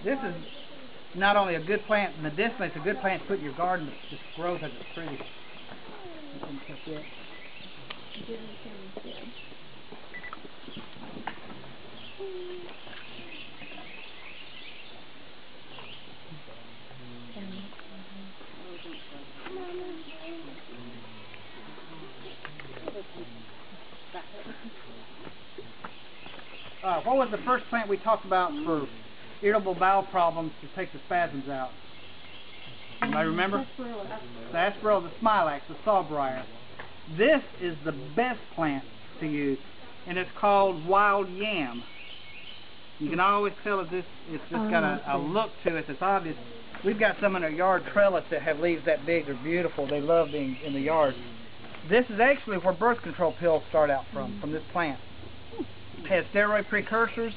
This is not only a good plant medicinally, it's a good plant to put in your garden. It just grows as it's pretty. What was the first plant we talked about for irritable bowel problems to take the spasms out? Anybody remember? The asperilla, the smilax, the sawbriar. This is the best plant to use, and it's called wild yam. You can always tell that it's just got a look to it that's obvious. We've got some in our yard trellis that have leaves that big. They're beautiful. They love being in the yard. This is actually where birth control pills start out from this plant. It has steroid precursors.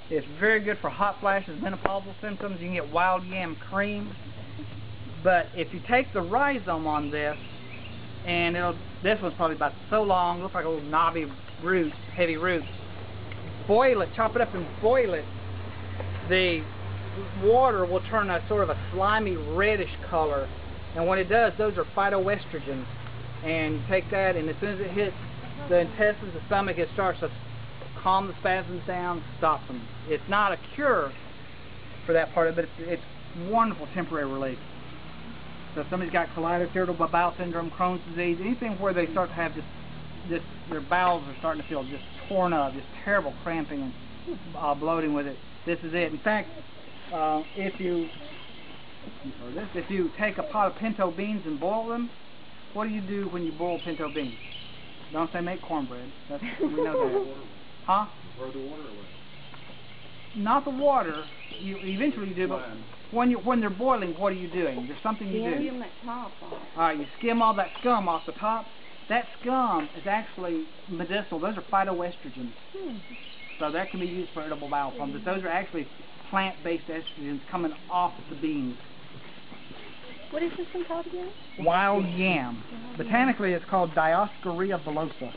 It's very good for hot flashes, menopausal symptoms. You can get wild yam cream. But if you take the rhizome on this, and this one's probably about so long, looks like a little knobby root, heavy root. Boil it, chop it up and boil it. The water will turn a sort of a slimy reddish color, and when it does, those are phytoestrogens. And you take that, and as soon as it hits the intestines, the stomach, it starts to calm the spasms down, stops them. It's not a cure for that part of it, but it's wonderful temporary relief. So if somebody's got colitis, irritable bowel syndrome, Crohn's disease, anything where they start to have their bowels are starting to feel just torn up, just terrible cramping and bloating with it, this is it. In fact, if you take a pot of pinto beans and boil them, what do you do when you boil pinto beans? Don't say make cornbread. We know that. Huh? Throw the water away. Not the water. You eventually do, but when they're boiling, what are you doing? There's something you do. Skim that top off. All right, you skim all that scum off the top. That scum is actually medicinal. Those are phytoestrogens. So that can be used for irritable bowel problems. But those are actually plant-based estrogens coming off the beans. What is this one called again? Wild yam. Botanically, it's called Dioscorea villosa.